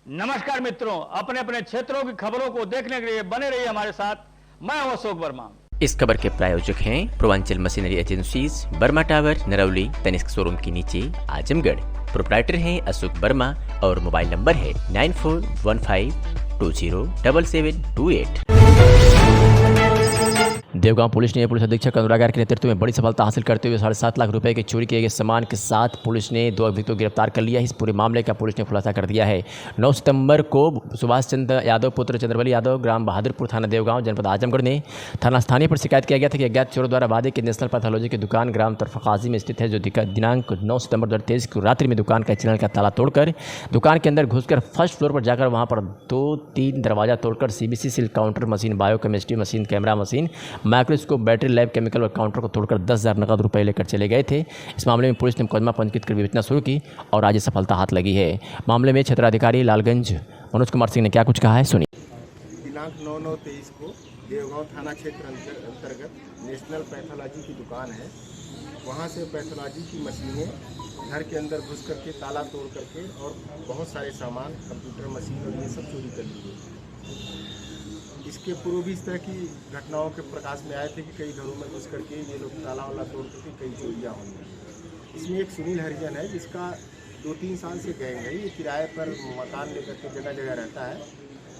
नमस्कार मित्रों, अपने अपने क्षेत्रों की खबरों को देखने के लिए बने रहिए हमारे साथ। मैं हूं अशोक वर्मा। इस खबर के प्रायोजक हैं Purvanchal machinery agencies, Burma tower, Narauli, Tanishq showroom के नीचे, आजमगढ़। प्रोप्राइटर हैं अशोक वर्मा और मोबाइल नंबर है 9415207728। देवगांव पुलिस ने पुलिस अधीक्षक अनुराग आर के नेतृत्व में बड़ी सफलता हासिल करते हुए 7.5 लाख रुपए के चोरी किए गए सामान के साथ पुलिस ने 2 अभियुक्तों को गिरफ्तार कर लिया है। इस पूरे मामले का पुलिस ने खुलासा कर दिया है। 9 सितंबर को सुभाष चंद्र यादव पुत्र चंद्रबली यादव, ग्राम बहादुरपुर, थाना देवगांव, जनपद आजमगढ़ ने थाना स्थानीय पर शिकायत किया गया था कि अज्ञात चोरों द्वारा वादे की नेशनल पैथोलॉजी की दुकान ग्राम तरफकाजी में स्थित है, जो दिनांक 9 सितंबर 2023 को रात्रि में दुकान का चैनल का ताला तोड़कर दुकान के अंदर घुसकर फर्स्ट फ्लोर पर जाकर वहां पर 2-3 दरवाजा तोड़कर CBC seal counter machine, biochemistry machine, camera machine, microscope, battery lab, chemical और काउंटर को तोड़कर 10,000 नकद रुपए लेकर चले गए थे। इस मामले में पुलिस ने मुकदमा पंजीकृत कर विवेचना शुरू की और आज सफलता हाथ लगी है। मामले में क्षेत्राधिकारी लालगंज मनोज कुमार सिंह ने क्या कुछ कहा है, सुनिए। दिनांक 9/9/23 को देवगांव थाना क्षेत्र अंतर्गत नेशनल पैथोलॉजी की दुकान है, वहां से पैथोलॉजी की मशीनें घर के अंदर घुस करके ताला तोड़ करके और बहुत सारे सामान, कंप्यूटर मशीन और ये सब चोरी कर ली गई। इसके पूर्व भी इस तरह की घटनाओं के प्रकाश में आए थे कि कई घरों में घुस करके ये लोग ताला वाला तोड़ करके कई चोरियाँ हुई हैं। इसमें एक सुनील हरिजन है जिसका 2-3 साल से गैंग है। ये किराए पर मकान लेकर के जगह जगह रहता है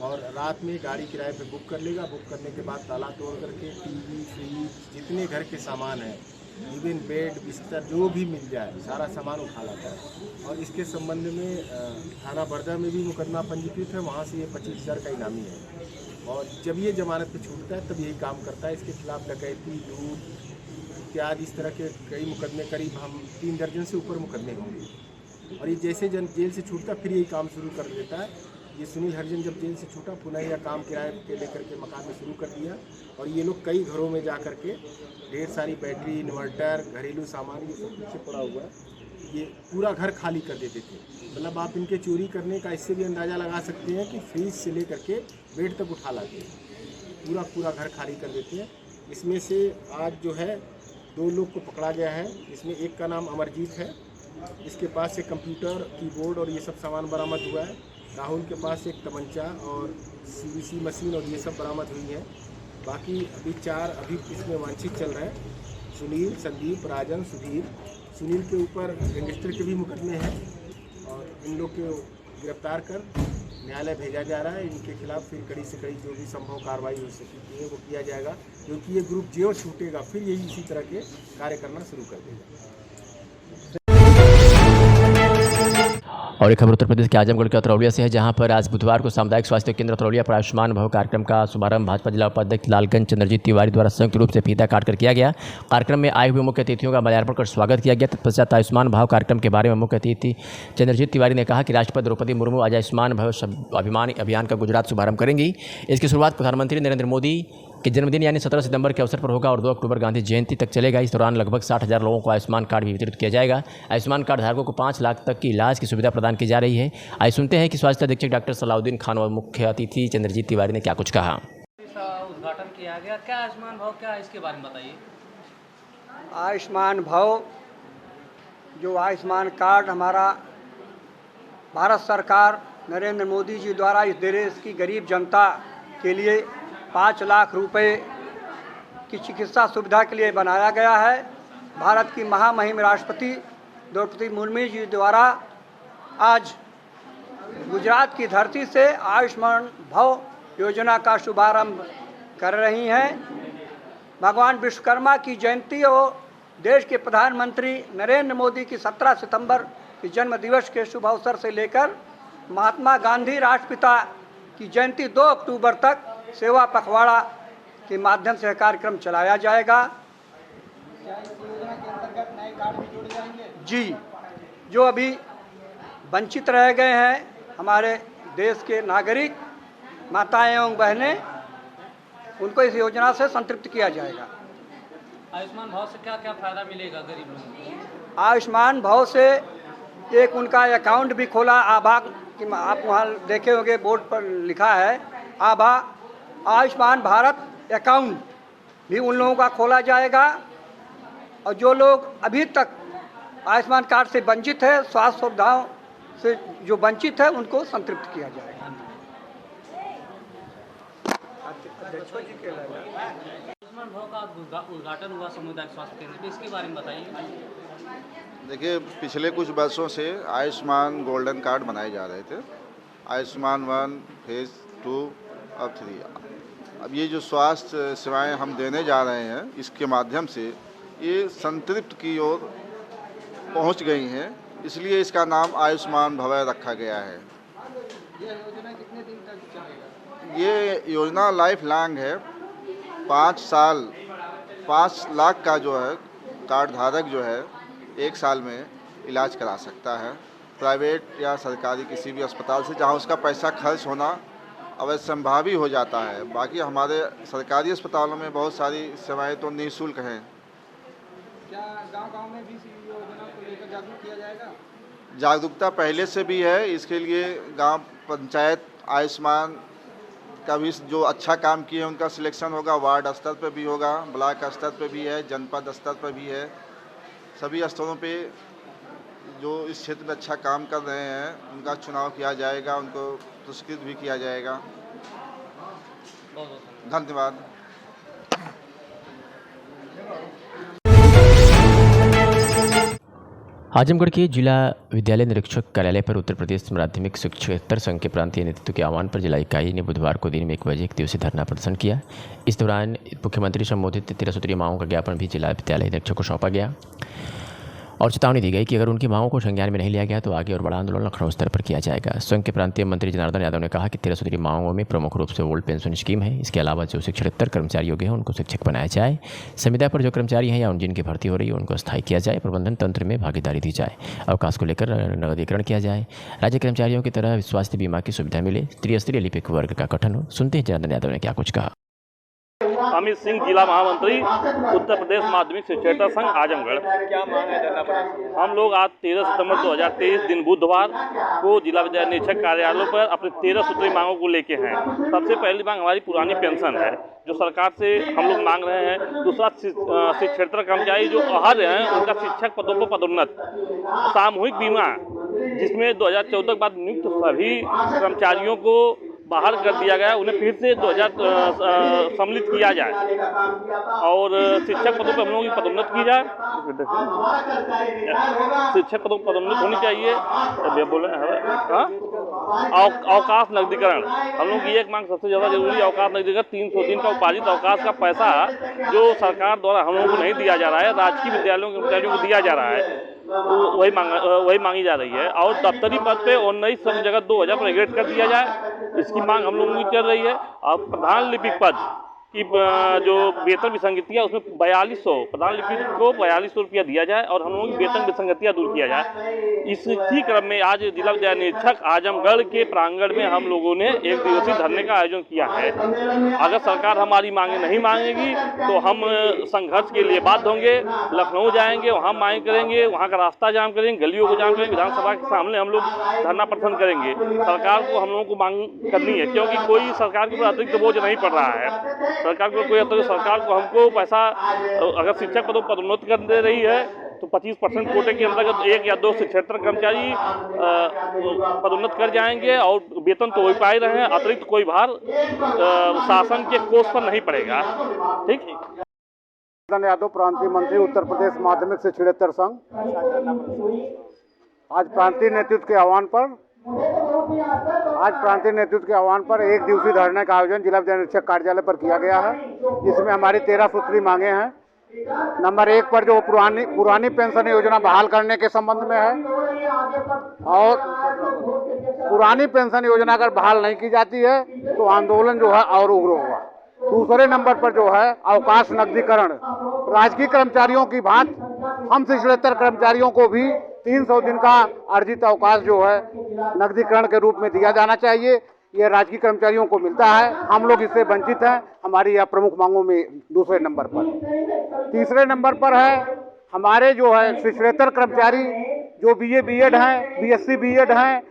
और रात में गाड़ी किराए पे बुक कर लेगा। बुक करने के बाद ताला तोड़ करके टीवी, फ्रिज, जितने घर के सामान हैं, इवन बेड, बिस्तर, जो भी मिल जाए सारा सामान उठा लाता है। और इसके संबंध में थाना बरदा में भी मुकदमा पंजीकृत है, वहाँ से ये 25,000 का इनामी है। और जब ये जमानत पे छूटता है तब यही काम करता है। इसके खिलाफ डकैती, लूट इत्यादि इस तरह के कई मुकदमे, करीब हम 3 दर्जन से ऊपर मुकदमे होंगे। और ये जैसे जेल से छूटता फिर यही काम शुरू कर देता है। ये सुनील हरिजन जब जेल से छूटा पुनः यह काम किराए पे लेकर के मकान में शुरू कर दिया। और ये लोग कई घरों में जा कर के ढेर सारी बैटरी, इन्वर्टर, घरेलू सामान ये सब पीछे पड़ा हुआ है, ये पूरा घर खाली कर देते थे। मतलब आप इनके चोरी करने का इससे भी अंदाज़ा लगा सकते हैं कि फ्रिज से लेकर के बेड तक उठा लाते हैं, पूरा घर खाली कर देते हैं। इसमें से आज जो है 2 लोग को पकड़ा गया है। इसमें एक का नाम अमरजीत है, इसके पास से कंप्यूटर, कीबोर्ड और ये सब सामान बरामद हुआ है। राहुल के पास एक तमंचा और सीबीसी मशीन और ये सब बरामद हुई है। बाकी अभी 4 अभी इसमें वांछित चल रहे हैं, सुनील, संदीप, राजन, सुधीर। सुनील के ऊपर गैंगस्टर के भी मुकदमे हैं और इन लोग को गिरफ्तार कर न्यायालय भेजा जा रहा है। इनके खिलाफ फिर कड़ी से कड़ी जो भी संभव कार्रवाई हो सकती है वो किया जाएगा, क्योंकि ये ग्रुप जो छूटेगा फिर यही इसी तरह के कार्य करना शुरू कर देगा। और एक खबर उत्तर प्रदेश के आजमगढ़ के अतरौलिया से है, जहां पर आज बुधवार को सामुदायिक स्वास्थ्य केंद्र अतरौलिया पर आयुष्मान भव कार्यक्रम का शुभारंभ भाजपा जिला उपाध्यक्ष लालगंज चंद्रजीत तिवारी द्वारा संयुक्त रूप से फीता काटकर किया गया। कार्यक्रम में आए हुए मुख्य अतिथियों का माल्यार्पण कर स्वागत किया गया। तत्पश्चात आयुष्मान भव कार्यक्रम के बारे में मुख्य अतिथि चंद्रजीत तिवारी ने कहा कि राष्ट्रपति द्रौपदी मुर्मू आज आयुष्मान भव अभियान का गुजरात शुभारंभ करेंगी। इसकी शुरुआत प्रधानमंत्री नरेंद्र मोदी के जन्मदिन यानी 17 सितंबर के अवसर पर होगा और 2 अक्टूबर गांधी जयंती तक चलेगा। इस दौरान लगभग 60,000 लोगों को आयुष्मान कार्ड भी वितरित किया जाएगा। आयुष्मान कार्ड धारकों को 5 लाख तक की इलाज की सुविधा प्रदान की जा रही है। आइए सुनते हैं कि स्वास्थ्य अधीक्षक डॉक्टर सलाउद्दीन खान और मुख्य अतिथि चंद्रजीत तिवारी ने क्या कुछ कहा। उद्घाटन किया गया, क्या आयुष्मान भव क्या है, इसके बारे में बताइए। आयुष्मान भव जो आयुष्मान कार्ड हमारा भारत सरकार नरेंद्र मोदी जी द्वारा इस देश की गरीब जनता के लिए 5 लाख रुपए की चिकित्सा सुविधा के लिए बनाया गया है। भारत की महामहिम राष्ट्रपति द्रौपदी मुर्मू जी द्वारा आज गुजरात की धरती से आयुष्मान भव योजना का शुभारंभ कर रही हैं। भगवान विश्वकर्मा की जयंती और देश के प्रधानमंत्री नरेंद्र मोदी की 17 सितंबर के जन्म दिवस के शुभ अवसर से लेकर महात्मा गांधी राष्ट्रपिता की जयंती 2 अक्टूबर तक सेवा पखवाड़ा के माध्यम से कार्यक्रम चलाया जाएगा। योजना के अंतर्गत नए कार्ड भी जोड़े जाएंगे जी, जो अभी वंचित रह गए हैं हमारे देश के नागरिक, माताएं एवं बहनें, उनको इस योजना से संतृप्त किया जाएगा। आयुष्मान भव से क्या क्या फायदा मिलेगा गरीब लोगों को? आयुष्मान भव से एक उनका अकाउंट भी खोला, आभा कि आप वहाँ देखे होंगे बोर्ड पर लिखा है आभा आयुष्मान भारत अकाउंट भी उन लोगों का खोला जाएगा। और जो लोग अभी तक आयुष्मान कार्ड से वंचित है, स्वास्थ्य सुविधाओं से जो वंचित है उनको संतृप्त किया जाए। आयुष्मान भारत का उद्घाटन हुआ सामुदायिक स्वास्थ्य केंद्र पे, इसके बारे में बताइए। देखिए, पिछले कुछ वर्षों से आयुष्मान गोल्डन कार्ड बनाए जा रहे थे, आयुष्मान 1, फेज़ 2 और 3। अब ये जो स्वास्थ्य सेवाएं हम देने जा रहे हैं, इसके माध्यम से ये संतृप्त की ओर पहुंच गई हैं, इसलिए इसका नाम आयुष्मान भवय रखा गया है। यह योजना कितने दिन तक चलेगा? ये योजना लाइफ लॉन्ग है। 5 साल 5 लाख का जो है कार्ड धारक जो है 1 साल में इलाज करा सकता है, प्राइवेट या सरकारी किसी भी अस्पताल से, जहां उसका पैसा खर्च होना अवश्य संभावी हो जाता है। बाकी हमारे सरकारी अस्पतालों में बहुत सारी सेवाएं तो निःशुल्क हैं। क्या गांव-गांव में भी इस योजना को लेकर जागरूक किया जाएगा? जागरूकता पहले से भी है। इसके लिए गांव पंचायत आयुष्मान का भी जो अच्छा काम किए हैं उनका सिलेक्शन होगा, वार्ड स्तर पर भी होगा, ब्लॉक स्तर पर भी है, जनपद स्तर पर भी है। सभी स्तरों पे जो इस क्षेत्र में अच्छा काम कर रहे हैं उनका चुनाव किया जाएगा, उनको पुरस्कृत भी किया जाएगा। बहुत बहुत धन्यवाद। आजमगढ़ के जिला विद्यालय निरीक्षक कार्यालय पर उत्तर प्रदेश माध्यमिक शिक्षकेतर संघ के प्रांतीय नेतृत्व के आह्वान पर जिला इकाई ने बुधवार को दिन में 1 बजे 1 दिवसीय धरना प्रदर्शन किया। इस दौरान मुख्यमंत्री संबोधित 13 सूत्रीय मांगों का ज्ञापन भी जिला विद्यालय निरीक्षक को सौंपा गया और चेतावनी दी गई कि अगर उनकी मांगों को संज्ञान में नहीं लिया गया तो आगे और बड़ा आंदोलन लखनऊ स्तर पर किया जाएगा। संघ के प्रांतीय मंत्री जनार्दन यादव ने कहा कि 13 सूत्रीय मांगों में प्रमुख रूप से ओल्ड पेंशन स्कीम है। इसके अलावा जो शिक्षकेतर कर्मचारी योग्य हैं उनको शिक्षक बनाया जाए, संविदा पर जो कर्मचारी हैं या उन जिनकी भर्ती हो रही है उनको स्थायी किया जाए, प्रबंधन तंत्र में भागीदारी दी जाए, अवकाश को लेकर नगदीकरण किया जाए, राज्य कर्मचारियों की तरह स्वास्थ्य बीमा की सुविधा मिले, त्रिस्तरीय लिपिक वर्ग का गठन हो। सुनते हैं जनार्दन यादव ने क्या कुछ कहा। अमित सिंह, जिला महामंत्री, उत्तर प्रदेश माध्यमिक शिक्षकेतर संघ आजमगढ़। क्या मांग है धरना प्रदर्शन? हम लोग आज 13 सितंबर 2023 दिन बुधवार को जिला विद्यालय निरीक्षक कार्यालयों पर अपने 13 सूत्री मांगों को लेके हैं। सबसे पहली मांग हमारी पुरानी पेंशन है जो सरकार से हम लोग मांग रहे हैं। दूसरा शिक्षकेतर कर्मचारी जो अहर्य हैं उनका शिक्षक पदों पर पदोन्नत, सामूहिक बीमा जिसमें 2014 के बाद नियुक्त सभी कर्मचारियों को बाहर कर दिया गया, उन्हें फिर से 2000 सम्मिलित किया जाए और शिक्षक पदों पर हम लोगों की पदोन्नत की जाए। शिक्षक पदों पर पदोन्नत होनी चाहिए। बोले अवकाश नकदीकरण, हम लोग की एक मांग सबसे ज़्यादा जरूरी, अवकाश नकदीकरण। 300 दिन का उपार्जित अवकाश का पैसा जो सरकार द्वारा हम लोगों को नहीं दिया जा रहा है, राजकीय विद्यालयों के कर्मचारियों को दिया जा रहा है, वही मांगी जा रही है। और दफ्तरी पद पे 19 श्रम जगत 2000 पर ग्रेड कर दिया जाए, इसकी मांग हम लोगों की चल रही है। और प्रधान लिपिक पद की जो वेतन विसंगतियाँ उसमें 4200 प्रधान लिपिक को 4200 रुपया दिया जाए और हम लोगों की वेतन विसंगतियाँ दूर किया जाए। इसी क्रम में आज जिला विद्यालय निरीक्षक आजमगढ़ के प्रांगण में हम लोगों ने 1 दिवसीय धरने का आयोजन किया है। अगर सरकार हमारी मांगे नहीं मांगेगी तो हम संघर्ष के लिए बाध्य होंगे, लखनऊ जाएंगे, वहाँ मांग करेंगे, वहाँ का रास्ता जाम करेंगे, गलियों को जाम करेंगे, विधानसभा के सामने हम लोग धरना प्रदर्शन करेंगे। सरकार को हम लोगों को मांग करनी है क्योंकि कोई सरकार के ऊपर अतिरिक्त बोझ नहीं पड़ रहा है। सरकार को कोई अतिरिक्त, सरकार को हमको पैसा, अगर शिक्षक पदों पर पदोन्नत कर दे रही है तो 25% कोटे के अंतर्गत 1 या 2 शिक्षकेतर कर्मचारी पदोन्नत कर जाएंगे और वेतन तो वही पाए रहे हैं, अतिरिक्त कोई भार शासन के कोष पर नहीं पड़ेगा। ठीक। यादव, प्रांतीय मंत्री, उत्तर प्रदेश माध्यमिक शिक्षकेतर संघ। आज प्रांतीय नेतृत्व के आह्वान पर 1 दिवसीय धरने का आयोजन जिला विद्यालय निरीक्षक कार्यालय पर किया गया है, जिसमें हमारी 13 सूत्री मांगे हैं। नंबर 1 पर जो पुरानी पेंशन योजना बहाल करने के संबंध में है और पुरानी पेंशन योजना अगर बहाल नहीं की जाती है तो आंदोलन जो है और उग्र होगा। दूसरे नंबर पर जो है अवकाश नकदीकरण, राजकीय कर्मचारियों की भांति हम शिक्षकेतर कर्मचारियों को भी 300 दिन का अर्जित अवकाश जो है नकदीकरण के रूप में दिया जाना चाहिए। ये राजकीय कर्मचारियों को मिलता है, हम लोग इससे वंचित हैं। हमारी यह प्रमुख मांगों में दूसरे नंबर पर। तीसरे नंबर पर है हमारे जो है शिक्षकेतर कर्मचारी जो BA B.Ed हैं, BSc B.Ed हैं,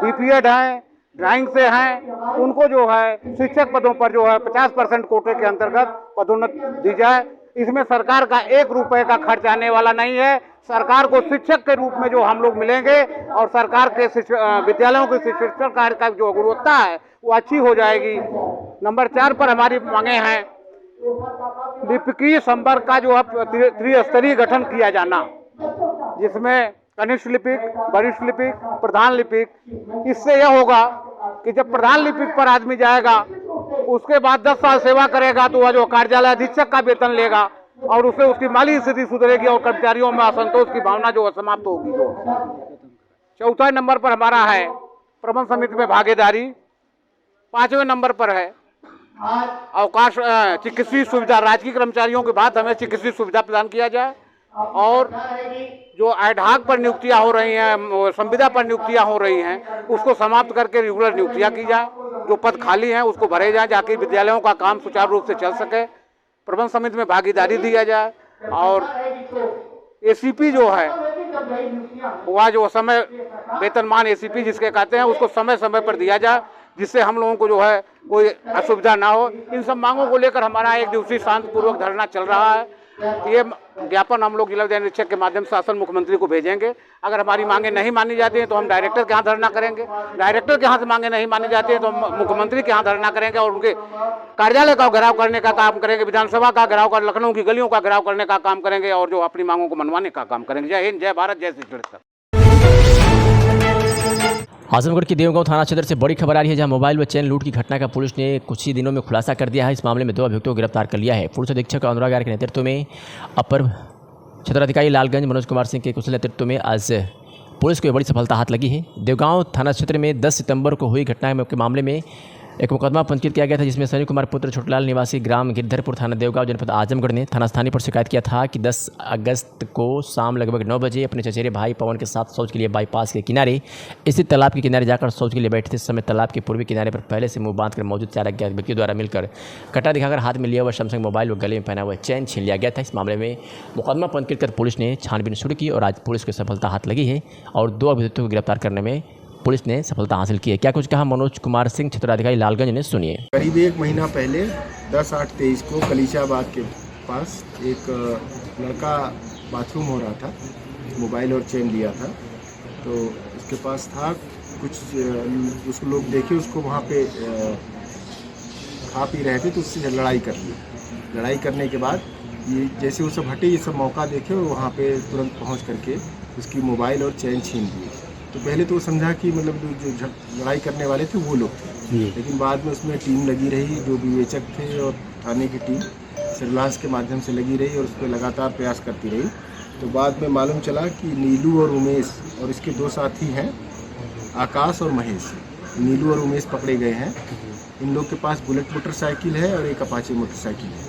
BPEd हैं, ड्राइंग से हैं, उनको जो है शिक्षक पदों पर जो है 50% कोटे के अंतर्गत पदोन्नत दी जाए। इसमें सरकार का 1 रुपए का खर्च आने वाला नहीं है। सरकार को शिक्षक के रूप में जो हम लोग मिलेंगे और सरकार के विद्यालयों के शिक्षण कार्य का जो गुणवत्ता है वो अच्छी हो जाएगी। नंबर 4 पर हमारी मांगे हैं लिपिकीय संवर्ग का जो अब त्रिस्तरीय गठन किया जाना, जिसमें कनिष्ठ लिपिक, वरिष्ठ लिपिक, प्रधान लिपिक। इससे यह होगा कि जब प्रधान लिपिक पर आदमी जाएगा उसके बाद 10 साल सेवा करेगा तो वह जो कार्यालय अधीक्षक का वेतन लेगा और उससे उसकी माली स्थिति सुधरेगी और कर्मचारियों में असंतोष की भावना जो समाप्त होगी। चौथा नंबर पर हमारा है प्रबंध समिति में भागीदारी। 5वें नंबर पर है अवकाश चिकित्सीय सुविधा। राजकीय कर्मचारियों के बाद हमें चिकित्सीय सुविधा प्रदान किया जाए और जो एडहॉक पर नियुक्तियां हो रही हैं, संविदा पर नियुक्तियां हो रही हैं, उसको समाप्त करके रेगुलर नियुक्तियां की जाए। जो पद खाली हैं उसको भरे जाए ताकि विद्यालयों का काम सुचारू रूप से चल सके। प्रबंध समिति में भागीदारी दिया जाए और एसीपी जो है वह जो समय वेतनमान एसीपी जिसके कहते हैं उसको समय समय पर दिया जाए, जिससे हम लोगों को जो है कोई असुविधा ना हो। इन सब मांगों को लेकर हमारा 1 दिवसीय शांतिपूर्वक धरना चल रहा है। ये ज्ञापन हम लोग जिला विद्यालय निरीक्षक के माध्यम से शासन मुख्यमंत्री को भेजेंगे। अगर हमारी मांगे नहीं मानी जाती हैं तो हम डायरेक्टर के यहाँ धरना करेंगे। डायरेक्टर के यहाँ से मांगे नहीं मानी जाती हैं तो हम मुख्यमंत्री के यहाँ धरना करेंगे और उनके कार्यालय का घेराव करने का काम करेंगे, विधानसभा का घेराव कर, लखनऊ की गलियों का घेराव करने का काम करेंगे और जो अपनी मांगों को मनवाने का काम करेंगे। जय हिंद, जय भारत, जय श्री कृष्ण। आजमगढ़ के देवगांव थाना क्षेत्र से बड़ी खबर आ रही है, जहां मोबाइल व चैन लूट की घटना का पुलिस ने कुछ ही दिनों में खुलासा कर दिया है। इस मामले में 2 अभियुक्तों को गिरफ्तार कर लिया है। पुलिस अधीक्षक अनुराग आर्य के नेतृत्व में अपर क्षेत्राधिकारी लालगंज मनोज कुमार सिंह के कुशल नेतृत्व में आज पुलिस को बड़ी सफलता हाथ लगी है। देवगांव थाना क्षेत्र में 10 सितंबर को हुई घटना के मामले में एक मुकदमा पंजीकृत किया गया था, जिसमें संजय कुमार पुत्र छोटलाल निवासी ग्राम गिरधरपुर थाना देवगांव जनपद आजमगढ़ ने थाना स्थानीय पर शिकायत किया था कि 10 अगस्त को शाम लगभग 9 बजे अपने चचेरे भाई पवन के साथ शौच के लिए बाईपास के किनारे स्थित तालाब के किनारे जाकर शौच के लिए बैठे थे। समय तालाब के पूर्वी किनारे पर पहले से मुंह बांधकर मौजूद 4 अज्ञात व्यक्तियों द्वारा मिलकर कटा दिखाकर हाथ में लिया हुआ सैमसंग मोबाइल व गले में पहना हुआ चैन छीन लिया गया था। इस मामले में मुकदमा पंजीकृत कर पुलिस ने छानबीन शुरू की और आज पुलिस को सफलता हाथ लगी है और 2 अभियुक्तों को गिरफ्तार करने में पुलिस ने सफलता हासिल की है। क्या कुछ कहा मनोज कुमार सिंह क्षेत्राधिकारी लालगंज ने, सुनिए। करीब 1 महीना पहले 10/8/23 को कलीचाबाद के पास एक लड़का बाथरूम हो रहा था, मोबाइल और चेन लिया था, तो उसके पास था कुछ उसको लोग देखे, उसको वहाँ पे खा पी रहे थे तो उससे लड़ाई कर ली। लड़ाई करने के बाद ये जैसे वो सब हटे, ये सब मौका देखे और वहाँ पे तुरंत पहुँच करके उसकी मोबाइल और चैन छीन ली। तो पहले तो वो समझा कि मतलब जो लड़ाई करने वाले थे वो लोग थे, लेकिन बाद में उसमें टीम लगी रही, जो विवेचक थे और थाने की टीम सर्विलांस के माध्यम से लगी रही और उस पर लगातार प्रयास करती रही। तो बाद में मालूम चला कि नीलू और उमेश और इसके 2 साथी हैं आकाश और महेश। नीलू और उमेश पकड़े गए हैं। इन लोग के पास बुलेट मोटरसाइकिल है और एक अपाचे मोटरसाइकिल है।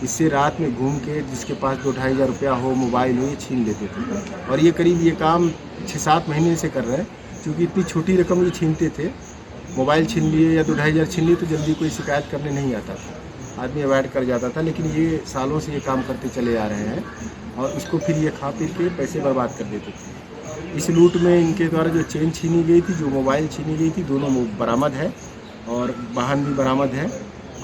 इससे रात में घूम के जिसके पास 2-2.5 हज़ार रुपया हो, मोबाइल हो, ये छीन लेते थे और ये करीब ये काम 6-7 महीने से कर रहे हैं। क्योंकि इतनी छोटी रकम ये छीनते थे, मोबाइल छीन लिए या 2-2.5 हज़ार छीन लिए तो जल्दी कोई शिकायत करने नहीं आता था, आदमी अवॉइड कर जाता था। लेकिन ये सालों से ये काम करते चले आ रहे हैं और इसको फिर ये खा पी के पैसे बर्बाद कर देते थे। इस लूट में इनके द्वारा जो चेन छीनी गई थी, जो मोबाइल छीनी गई थी, दोनों बरामद है और वाहन भी बरामद है।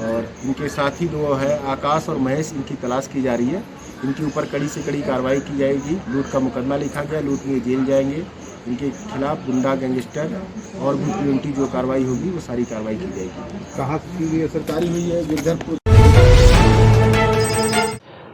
और इनके साथी 2 है आकाश और महेश, इनकी तलाश की जा रही है। इनके ऊपर कड़ी से कड़ी कार्रवाई की जाएगी। लूट का मुकदमा लिखा गया, लूट में जेल जाएंगे। इनके खिलाफ गुंडा, गैंगस्टर और भी प्रिवेंटिव जो कार्रवाई होगी वो सारी कार्रवाई की जाएगी। कहाँ की सरकारी हुई है? गिरधरपुर।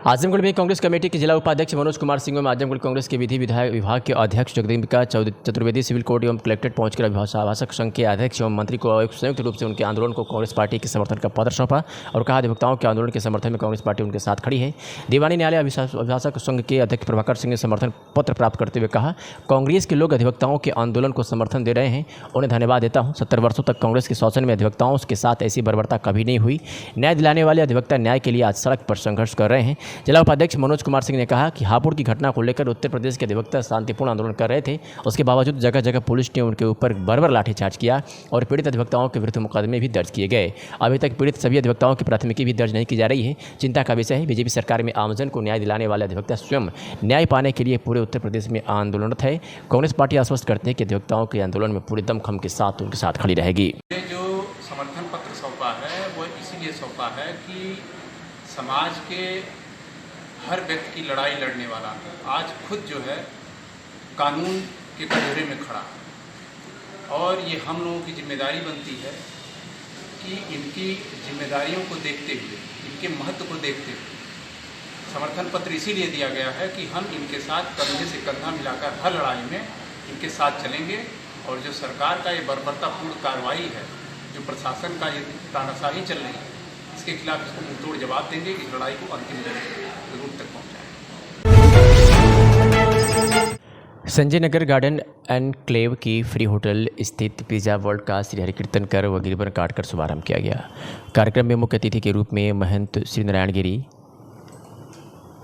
आजमगढ़ में कांग्रेस कमेटी के जिला उपाध्यक्ष मनोज कुमार सिंह एवं आजमगढ़ कांग्रेस के विधि विधायक विभाग के अध्यक्ष जगदम्बिका चतुर्वेदी सिविल कोर्ट एवं कलेक्ट्रेट पहुंचकर अभिभाषक संघ के अध्यक्ष एवं मंत्री को संयुक्त रूप से उनके आंदोलन को कांग्रेस पार्टी के समर्थन का पत्र सौंपा और कहा अधिवक्ताओं के आंदोलन के समर्थन में कांग्रेस पार्टी उनके साथ खड़ी है। दीवानी न्यायालय अभिभाषक संघ के अध्यक्ष प्रभाकर सिंह ने समर्थन पत्र प्राप्त करते हुए कहा, कांग्रेस के लोग अधिवक्ताओं के आंदोलन को समर्थन दे रहे हैं, उन्हें धन्यवाद देता हूँ। 70 वर्षों तक कांग्रेस के शासन में अधिवक्ताओं के साथ ऐसी बर्बरता कभी नहीं हुई। न्याय दिलाने वाले अधिवक्ता न्याय के लिए आज सड़क पर संघर्ष कर रहे हैं। जिला उपाध्यक्ष मनोज कुमार सिंह ने कहा कि हापुड़ की घटना को लेकर उत्तर प्रदेश के अधिवक्ता शांतिपूर्ण आंदोलन कर रहे थे, उसके बावजूद जगह जगह पुलिस ने उनके ऊपर बर्बर लाठीचार्ज किया और पीड़ित अधिवक्ताओं के विरुद्ध मुकदमे भी दर्ज किए गए। अभी तक पीड़ित सभी अधिवक्ताओं की प्राथमिकी भी दर्ज नहीं की जा रही है। चिंता का विषय है, बीजेपी सरकार में आमजन को न्याय दिलाने वाले अधिवक्ता स्वयं न्याय पाने के लिए पूरे उत्तर प्रदेश में आंदोलनरत है। कांग्रेस पार्टी आश्वस्त करती है कि अधिवक्ताओं के आंदोलन में पूरे दमखम के साथ उनके साथ खड़ी रहेगी। जो समर्थन पत्र सौंपा है वो इसीलिए सौंपा है कि समाज के हर व्यक्ति की लड़ाई लड़ने वाला आज खुद जो है कानून के कटघरे में खड़ा है। और ये हम लोगों की जिम्मेदारी बनती है कि इनकी जिम्मेदारियों को देखते हुए, इनके महत्व को देखते हुए समर्थन पत्र इसीलिए दिया गया है कि हम इनके साथ कंधे से कंधा मिलाकर हर लड़ाई में इनके साथ चलेंगे। और जो सरकार का ये बर्बरतापूर्ण कार्रवाई है, जो प्रशासन का ये तानाशाही चल रही है, इसके खिलाफ इसको मुंहतोड़ जवाब देंगे। इस लड़ाई को अंतिम रूप तक पहुँचाएंगे। संजय नगर गार्डन एनक्लेव की फ्री होटल स्थित पिज़्ज़ा वर्ल्ड का श्री हरि कीर्तन कर व रिबन काटकर शुभारंभ किया गया। कार्यक्रम में मुख्य अतिथि के रूप में महंत श्री नारायण गिरी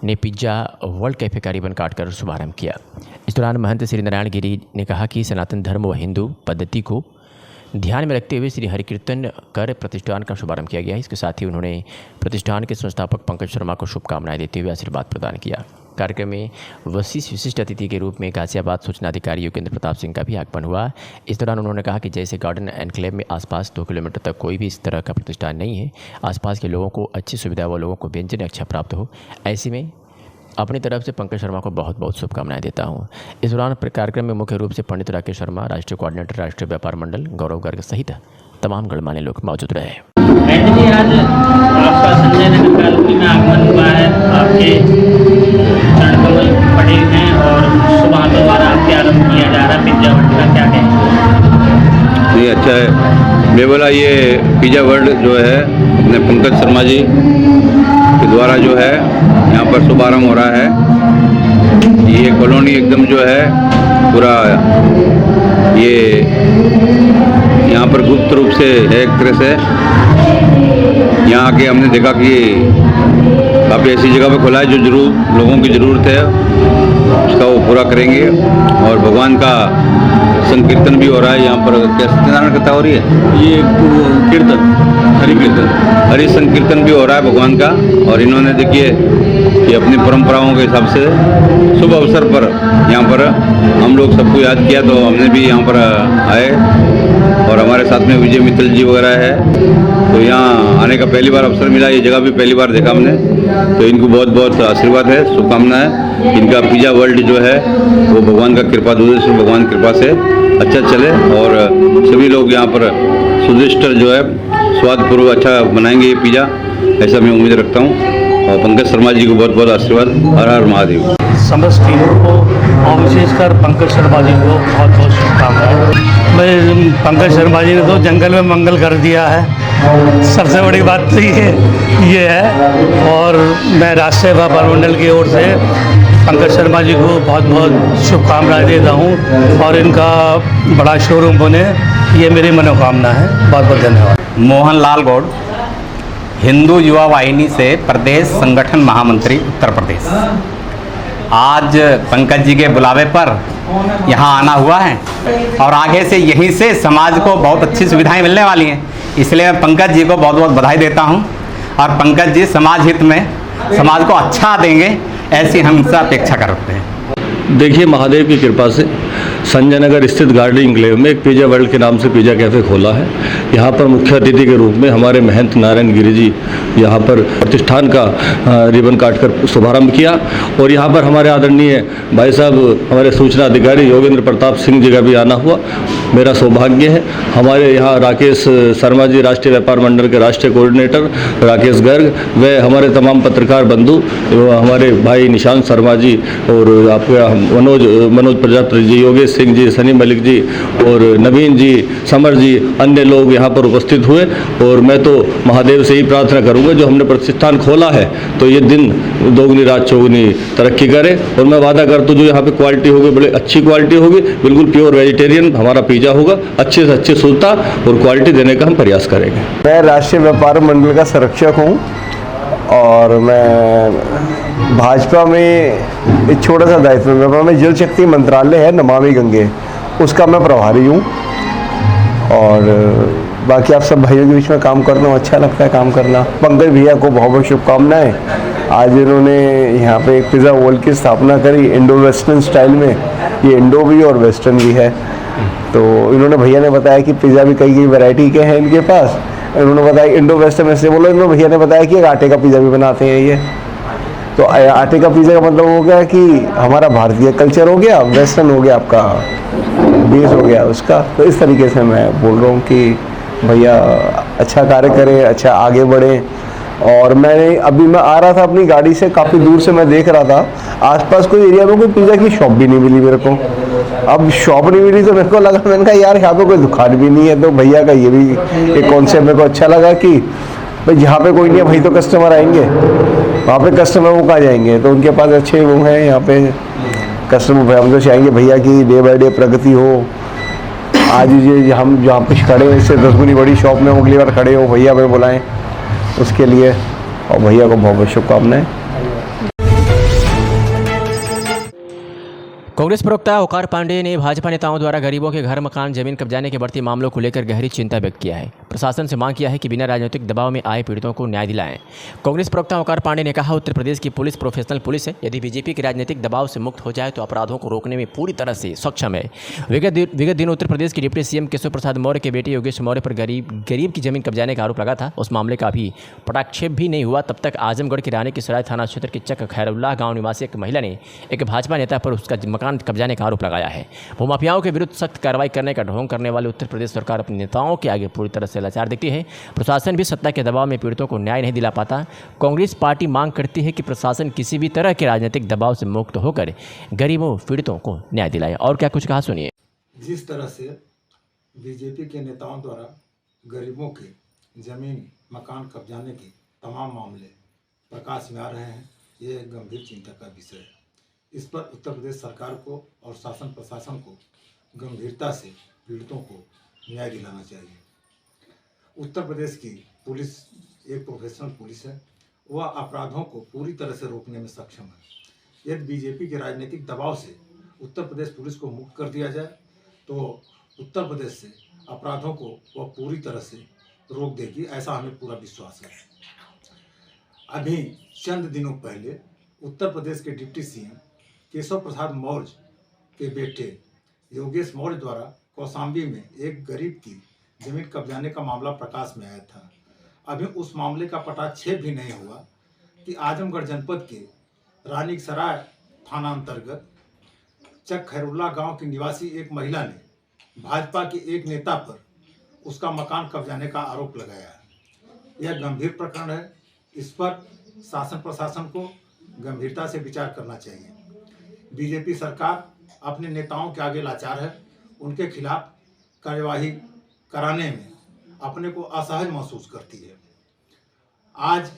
ने पिज़्ज़ा वर्ल्ड कैफ़े का रिबन काटकर शुभारंभ किया। इस दौरान महंत श्री नारायण गिरी ने कहा कि सनातन धर्म व हिंदू पद्धति को ध्यान में रखते हुए श्री हरि कीर्तन कर प्रतिष्ठान का शुभारंभ किया गया। इसके साथ ही उन्होंने प्रतिष्ठान के संस्थापक पंकज शर्मा को शुभकामनाएं देते हुए आशीर्वाद प्रदान किया। कार्यक्रम में विशिष्ट अतिथि के रूप में गाजियाबाद सूचना अधिकारी योगेंद्र प्रताप सिंह का भी आगमन हुआ। इस दौरान उन्होंने कहा कि जैसे गार्डन एनक्लेव में आसपास 2 किलोमीटर तक कोई भी इस तरह का प्रतिष्ठान नहीं है, आसपास के लोगों को अच्छी सुविधा व लोगों को व्यंजन अच्छा प्राप्त हो, ऐसे में अपनी तरफ से पंकज शर्मा को बहुत बहुत शुभकामनाएं देता हूं। इस दौरान कार्यक्रम में मुख्य रूप से पंडित राकेश शर्मा, राष्ट्रीय कोऑर्डिनेटर, राष्ट्रीय व्यापार मंडल, गौरव गर्ग सहित तमाम गणमान्य लोग मौजूद रहे। जी, आज आपका संजय नगर कॉलोनी में आगमन हुआ है, आपके चरण कमल पड़े हैं और सुबह दोबारा आपके आरम्भ किया जा रहा है पिज़्ज़ा वर्ल्ड का, क्या कहें? ये अच्छा है। मैं बोला ये पिज़्ज़ा वर्ल्ड जो है अपने पंकज शर्मा जी के द्वारा जो है यहाँ पर शुभारंभ हो रहा है। ये कॉलोनी एकदम जो है पूरा ये यहाँ पर गुप्त रूप से है एक तरह से। यहाँ आके हमने देखा कि काफ़ी ऐसी जगह पर खुला है जो जरूर लोगों की ज़रूरत है, उसका वो पूरा करेंगे। और भगवान का संकीर्तन भी हो रहा है यहाँ पर। क्या सत्यनारायण कथा हो रही है? ये कीर्तन, हरि कीर्तन, हरि संकीर्तन भी हो रहा है भगवान का। और इन्होंने देखिए कि अपनी परंपराओं के हिसाब से शुभ अवसर पर यहाँ पर हम लोग सबको याद किया, तो हमने भी यहाँ पर आए। और हमारे साथ में विजय मित्तल जी वगैरह है, तो यहाँ आने का पहली बार अवसर मिला, ये जगह भी पहली बार देखा हमने। तो इनको बहुत बहुत आशीर्वाद है, शुभकामनाएं। इनका पिज़्ज़ा वर्ल्ड जो है वो भगवान का कृपा, दूसरे भगवान कृपा से अच्छा चले और सभी लोग यहाँ पर स्वादिष्ट जो है स्वादपूर्वक अच्छा बनाएंगे ये पिज़्ज़ा, ऐसा मैं उम्मीद रखता हूँ। और पंकज शर्मा जी को बहुत बहुत आशीर्वाद। हर हर महादेव। समस्त टीमों को और विशेषकर पंकज शर्मा जी को बहुत बहुत शुभकामनाएं। भाई पंकज शर्मा जी ने तो जंगल में मंगल कर दिया है, सबसे बड़ी बात तो ये है। और मैं राष्ट्रीय व्यापार मंडल की ओर से पंकज शर्मा जी को बहुत बहुत शुभकामनाएं देता हूँ और इनका बड़ा शोरूम बने, ये मेरी मनोकामना है। बहुत बहुत धन्यवाद। मोहनलाल गौड़, हिंदू युवा वाहिनी से प्रदेश संगठन महामंत्री उत्तर प्रदेश। आज पंकज जी के बुलावे पर यहाँ आना हुआ है और आगे से यहीं से समाज को बहुत अच्छी सुविधाएं मिलने वाली हैं, इसलिए मैं पंकज जी को बहुत बहुत बधाई देता हूँ। और पंकज जी समाज हित में समाज को अच्छा देंगे, ऐसी हम इनसे अपेक्षा करते हैं। देखिए, महादेव की कृपा से संजय नगर स्थित गार्डन एनक्लेव में एक पिज़्ज़ा वर्ल्ड के नाम से पिज़्ज़ा कैफ़े खोला है। यहाँ पर मुख्य अतिथि के रूप में हमारे महंत नारायण गिरी जी यहाँ पर प्रतिष्ठान का रिबन काटकर शुभारंभ किया। और यहाँ पर हमारे आदरणीय भाई साहब, हमारे सूचना अधिकारी योगेंद्र प्रताप सिंह जी का भी आना हुआ। मेरा सौभाग्य है। हमारे यहाँ राकेश शर्मा जी, राष्ट्रीय व्यापार मंडल के राष्ट्रीय कोऑर्डिनेटर राकेश गर्ग, व हमारे तमाम पत्रकार बंधु, हमारे भाई निशांत शर्मा जी और आपका मनोज प्रजापति जी, योगेश सिंह जी, सनी मलिक जी और नवीन जी, समर जी, अन्य लोग यहाँ पर उपस्थित हुए। और मैं तो महादेव से ही प्रार्थना करूँगा, जो हमने प्रतिष्ठान खोला है तो ये दिन दोगुनी रात चौगुनी तरक्की करे। और मैं वादा करता हूँ जो यहाँ पे क्वालिटी होगी, बड़ी अच्छी क्वालिटी होगी, बिल्कुल प्योर वेजिटेरियन हमारा पिज़्ज़ा होगा, अच्छे से अच्छी शुद्धता और क्वालिटी देने का हम प्रयास करेंगे। मैं राष्ट्रीय व्यापार मंडल का संरक्षक हूँ और मैं भाजपा में एक छोटा सा दायित्व है। व्यापार में जल शक्ति मंत्रालय है, नमामि गंगे, उसका मैं प्रभारी हूँ। और बाकी आप सब भाइयों के बीच में काम करना अच्छा लगता है, काम करना। पंकज भैया को बहुत बहुत शुभकामनाएं। आज इन्होंने यहाँ पे एक पिज़्ज़ा वर्ल्ड की स्थापना करी इंडो वेस्टर्न स्टाइल में, ये इंडो भी और वेस्टर्न भी है। तो इन्होंने भैया ने बताया कि पिज़्ज़ा भी कई वैरायटी के हैं इनके पास। इन्होंने बताया इंडो वेस्टर्न में से बोलो, इन्होंने भैया ने बताया कि एक आटे का पिज़्ज़ा भी बनाते हैं ये। तो आटे का पिज़्ज़ा का मतलब हो गया कि हमारा भारतीय कल्चर हो गया, वेस्टर्न हो गया, आपका बेस हो गया उसका। तो इस तरीके से मैं बोल रहा हूँ कि भैया अच्छा कार्य करें, अच्छा आगे बढ़ें। और मैं आ रहा था अपनी गाड़ी से, काफ़ी दूर से मैं देख रहा था आसपास कोई एरिया में कोई पिज़्ज़ा की शॉप भी नहीं मिली मेरे को। अब शॉप नहीं मिली तो मेरे को लगा, मैंने कहा यार यहाँ पे कोई दुकान भी नहीं है। तो भैया का ये भी एक कॉन्सेप्ट मेरे को अच्छा लगा कि भाई जहाँ पे कोई नहीं है वहीं तो कस्टमर आएंगे, वहाँ पे कस्टमर वो कहाँ जाएंगे। तो उनके पास अच्छे वो हैं यहाँ पे कस्टमर, हम तो चाहेंगे भैया की डे बाय डे प्रगति हो। आज ये हम जहाँ पे खड़े हैं इससे 10 गुनी बड़ी शॉप में अगली बार खड़े हो, भैया हमें बुलाएं उसके लिए, और भैया को बहुत बहुत शुभकामनाएं। कांग्रेस प्रवक्ता ओकार पांडे ने भाजपा नेताओं द्वारा गरीबों के घर, मकान, जमीन कब्जाने के बढ़ते मामलों को लेकर गहरी चिंता व्यक्त किया है। प्रशासन से मांग किया है कि बिना राजनीतिक दबाव में आए पीड़ितों को न्याय दिलाएं। कांग्रेस प्रवक्ता ओकार पांडे ने कहा, उत्तर प्रदेश की पुलिस प्रोफेशनल पुलिस है। यदि बीजेपी के राजनीतिक दबाव से मुक्त हो जाए तो अपराधों को रोकने में पूरी तरह से सक्षम है। विगत दिन उत्तर प्रदेश के डिप्टी सीएम केशव प्रसाद मौर्य के बेटे योगेश मौर्य पर गरीब की जमीन कब्जाने का आरोप लगा था। उस मामले का अभी पटाक्षेप भी नहीं हुआ। तब तक आजमगढ़ के रानी की सराय थाना क्षेत्र के चक खैरुल्लाह गाँव निवासी एक महिला ने एक भाजपा नेता पर उसका मकान कब्जाने का आरोप लगाया है। भूमाफियाओं के विरुद्ध सख्त कार्रवाई करने का ढोंग करने वाले उत्तर प्रदेश सरकार अपने नेताओं के आगे पूरी तरह से लाचार दिखती है। प्रशासन भी सत्ता के दबाव में पीड़ितों को न्याय नहीं दिला पाता। कांग्रेस पार्टी मांग करती है कि प्रशासन किसी भी तरह के राजनीतिक दबाव से मुक्त होकर गरीबों पीड़ितों को न्याय दिलाए। और क्या कुछ कहा, सुनिए। जिस तरह से बीजेपी के नेताओं द्वारा गरीबों के जमीन मकान कब्जाने के तमाम मामले प्रकाश में आ रहे हैं, ये एक गंभीर चिंता का विषय है। इस पर उत्तर प्रदेश सरकार को और शासन प्रशासन को गंभीरता से पीड़ितों को न्याय दिलाना चाहिए। उत्तर प्रदेश की पुलिस एक प्रोफेशनल पुलिस है, वह अपराधों को पूरी तरह से रोकने में सक्षम है। यदि बीजेपी के राजनीतिक दबाव से उत्तर प्रदेश पुलिस को मुक्त कर दिया जाए तो उत्तर प्रदेश से अपराधों को वह पूरी तरह से रोक देगी, ऐसा हमें पूरा विश्वास है। अभी चंद दिनों पहले उत्तर प्रदेश के डिप्टी सीएम केशव प्रसाद मौर्य के बेटे योगेश मौर्य द्वारा कौशाम्बी में एक गरीब की जमीन कब्जाने का मामला प्रकाश में आया था। अभी उस मामले का पटाक्षेप भी नहीं हुआ कि आजमगढ़ जनपद के रानी सराय थाना अंतर्गत चक खैरुल्लाह गांव की निवासी एक महिला ने भाजपा के एक नेता पर उसका मकान कब्जाने का आरोप लगाया है। यह गंभीर प्रकरण है, इस पर शासन प्रशासन को गंभीरता से विचार करना चाहिए। बीजेपी सरकार अपने नेताओं के आगे लाचार है, उनके खिलाफ कार्यवाही कराने में अपने को असहज महसूस करती है। आज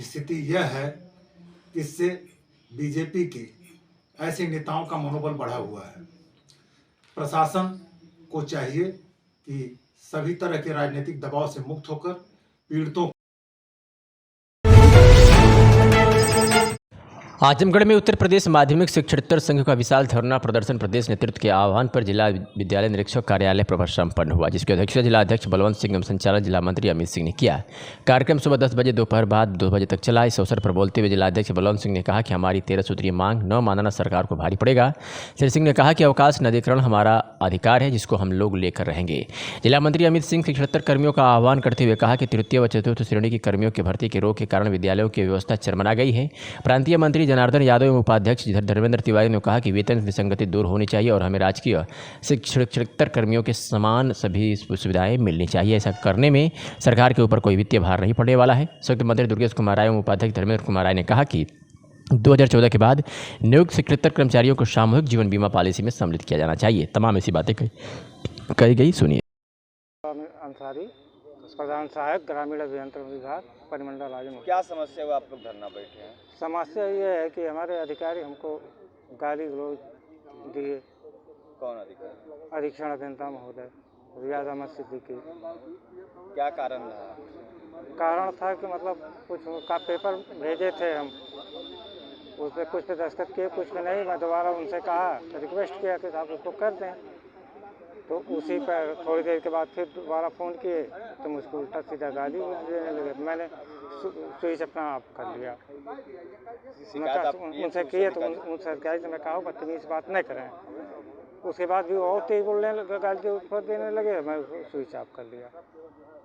स्थिति यह है कि इससे बीजेपी के ऐसे नेताओं का मनोबल बढ़ा हुआ है। प्रशासन को चाहिए कि सभी तरह के राजनीतिक दबाव से मुक्त होकर पीड़ितों आजमगढ़ में उत्तर प्रदेश माध्यमिक शिक्षकोत्तर संघ का विशाल धरना प्रदर्शन प्रदेश नेतृत्व के आह्वान पर जिला विद्यालय निरीक्षक कार्यालय पर संपन्न हुआ, जिसकी अध्यक्षता जिला अध्यक्ष बलवंत सिंह एवं संचालन जिला मंत्री अमित सिंह ने किया। कार्यक्रम सुबह 10 बजे दोपहर बाद 2 बजे तक चला। इस अवसर पर बोलते हुए जिला अध्यक्ष बलवंत सिंह ने कहा कि हमारी 13 सूत्रीय मांग न मानना सरकार को भारी पड़ेगा। श्री सिंह ने कहा कि अवकाश नदीकरण हमारा अधिकार है, जिसको हम लोग लेकर रहेंगे। जिला मंत्री अमित सिंह शिक्षकोत्तर कर्मियों का आह्वान करते हुए कहा कि तृतीय व चतुर्थ श्रेणी की कर्मियों की भर्ती के रोक के कारण विद्यालयों की व्यवस्था चरमरा गई है। प्रांतीय मंत्री जनार्दन यादव एवं उपाध्यक्ष धर्मेंद्र तिवारी ने कहा कि वेतन विसंगति दूर होनी चाहिए और हमें राजकीय शिक्षकोत्तर कर्मियों के समान सभी सुविधाएं मिलनी चाहिए। ऐसा करने में सरकार के ऊपर कोई वित्तीय भार नहीं पड़ने वाला है। संयुक्त मंत्री दुर्गेश कुमार राय एवं उपाध्यक्ष धर्मेंद्र कुमार राय ने कहा कि 2014 के बाद नियुक्त शिक्षकोत्तर कर्मचारियों को सामूहिक जीवन बीमा पॉलिसी में सम्मिलित किया जाना चाहिए। तमाम ऐसी बातें कही गई, सुनिए। अंसारी, प्रधान सहायक ग्रामीण अभियंत्रण विभाग परिमंडल आजमगढ़। क्या समस्या हुआ आप लोग धरना बैठे हैं? समस्या ये है कि हमारे अधिकारी हमको गाली गलौज दिए। कौन अधिकारी? अधीक्षण अभियंता महोदय रियाज अहमद सिद्दीकी। क्या कारण रहा? कारण था कि मतलब कुछ का पेपर भेजे थे हम, उस पर कुछ पे दस्तखत किए, कुछ पे नहीं। मैं दोबारा उनसे कहा, रिक्वेस्ट किया कि आप उसको कर दें, तो उसी पर थोड़ी देर के बाद फिर दोबारा फ़ोन किए तो मुझको उल्टा सीधा गाली देने लगे। मैंने स्विच अपना आप कर लिया। उनसे किए तो उनसे अधिकारी से मैं कहा बदतमीज़ बात नहीं करें। उसके बाद भी और तेज बोलने लगे, गाली के ऊपर देने लगे। मैं स्विच ऑफ कर लिया।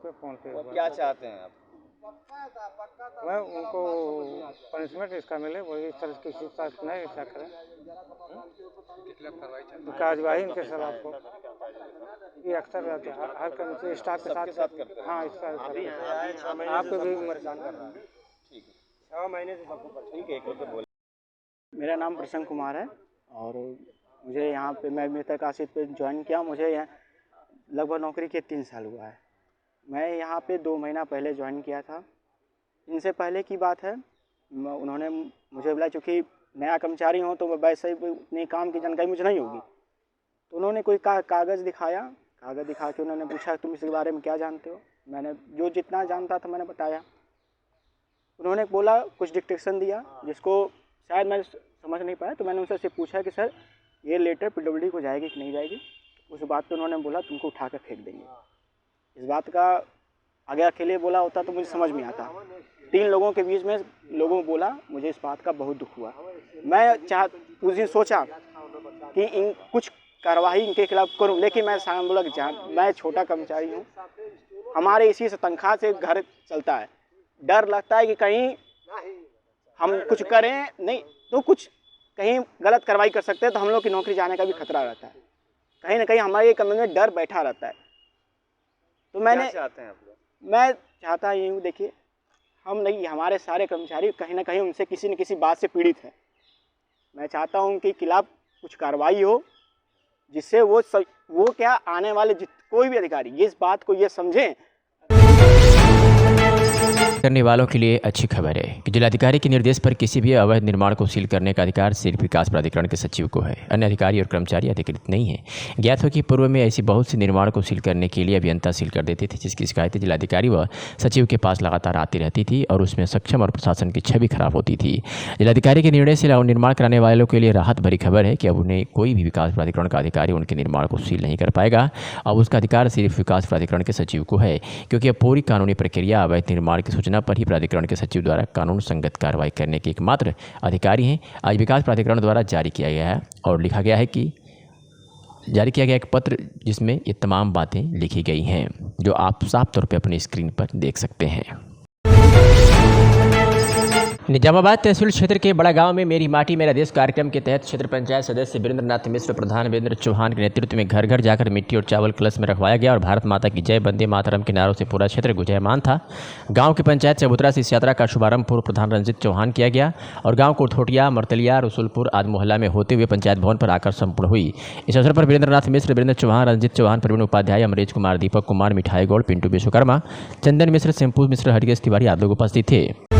तो फ़ोन पे क्या चाहते हैं आप? मैं उनको पनिशमेंट इसका मिले, वही इस तरह किसी के साथ नहीं ऐसा करें। कार्रवाई इनके खिलाफ को ये अक्सर रहते हैं हर कर्मचारी स्टाफ के साथ करते हैं। हाँ, इसका आपको भी परेशान कर रहा है। 6 महीने से सबको ठीक है। मेरा नाम प्रसन्न कुमार है और मुझे यहाँ पे मैं मृतक आश्रित पे ज्वाइन किया। मुझे यहाँ लगभग नौकरी के 3 साल हुआ है। मैं यहाँ पे 2 महीना पहले ज्वाइन किया था। इनसे पहले की बात है, उन्होंने मुझे बोला चूँकि नया कर्मचारी हूँ तो वैसे ही उतनी काम की जानकारी मुझे नहीं होगी, तो उन्होंने कोई कागज़ दिखाया। कागज़ दिखा के उन्होंने पूछा तुम इसके बारे में क्या जानते हो। मैंने जो जितना जानता था मैंने बताया। उन्होंने बोला कुछ डिक्टेशन दिया जिसको शायद मैं समझ नहीं पाया, तो मैंने उनसे पूछा कि सर ये लेटर PWD को जाएगी कि नहीं जाएगी। उस बात पे उन्होंने बोला तुमको उठा कर फेंक देंगे। इस बात का आगे अकेले बोला होता तो मुझे समझ में आता। 3 लोगों के बीच में लोगों बोला, मुझे इस बात का बहुत दुख हुआ। मैं उस दिन सोचा कि इन कुछ कार्रवाई इनके खिलाफ करूं, लेकिन मैं सामने बोला कि जहाँ मैं छोटा कर्मचारी हूं, हमारे इसी से तनख्वाह से घर चलता है। डर लगता है कि कहीं हम कुछ करें नहीं तो कुछ कहीं गलत कार्रवाई कर सकते हैं, तो हम लोग की नौकरी जाने का भी खतरा रहता है। कहीं ना कहीं हमारे कमरे में डर बैठा रहता है। तो मैं चाहता हूँ, देखिए हम नहीं, हमारे सारे कर्मचारी कहीं ना कहीं उनसे किसी न किसी बात से पीड़ित है। मैं चाहता हूँ कि खिलाफ कुछ कार्रवाई हो जिससे वो क्या आने वाले कोई भी अधिकारी इस बात को ये समझें। करने वालों के लिए अच्छी खबर है कि जिलाधिकारी के निर्देश पर किसी भी अवैध निर्माण को सील करने का अधिकार सिर्फ विकास प्राधिकरण के सचिव को है। अन्य अधिकारी और कर्मचारी अधिकृत नहीं हैं। ज्ञात हो कि पूर्व में ऐसी बहुत सी निर्माण को सील करने के लिए अभियंता सील कर देते थे, जिसकी शिकायतें जिलाधिकारी व सचिव के पास लगातार आती रहती थी और उसमें सक्षम और प्रशासन की छवि खराब होती थी। जिलाधिकारी के निर्णय से निर्माण कराने वालों के लिए राहत भरी खबर है कि अब उन्हें कोई भी विकास प्राधिकरण का अधिकारी उनके निर्माण को सील नहीं कर पाएगा। अब उसका अधिकार सिर्फ विकास प्राधिकरण के सचिव को है, क्योंकि अब पूरी कानूनी प्रक्रिया अवैध निर्माण की सूचना पर ही प्राधिकरण के सचिव द्वारा कानून संगत कार्रवाई करने के एकमात्र अधिकारी हैं। आज विकास प्राधिकरण द्वारा जारी किया गया है और लिखा गया है कि जारी किया गया एक पत्र जिसमें ये तमाम बातें लिखी गई हैं, जो आप साफ तौर पे अपनी स्क्रीन पर देख सकते हैं। निजामाबाद तहसील क्षेत्र के बड़ा गांव में मेरी माटी मेरा देश कार्यक्रम के तहत क्षेत्र पंचायत सदस्य वीरेंद्र नाथ मिश्र, प्रधान वीरेंद्र चौहान के नेतृत्व में घर घर जाकर मिट्टी और चावल कलश में रखवाया गया और भारत माता की जय, वंदे मातरम के नारों से पूरा क्षेत्र गुंजायमान था। गांव की पंचायत चबूतरा से इस यात्रा का शुभारंभ पूर्व प्रधान रंजित चौहान किया गया और गाँव कोठोटिया, मरतलिया, रसुलपुर आदि मोहल्ला में होते हुए पंचायत भवन पर आकर संपूर्ण हुई। इस अवसर पर वीरेंद्र नाथ मिश्र, वीरेंद्र चौहान, रंजित चौहान, प्रवीण उपाध्याय, अमरेश कुमार, दीपक कुमार, मिठाई गौड़, पिंटू विश्वकर्मा, चंदन मिश्र, शंपू मिश्र, हरिकेश तिवारी आदि लोग उपस्थित थे।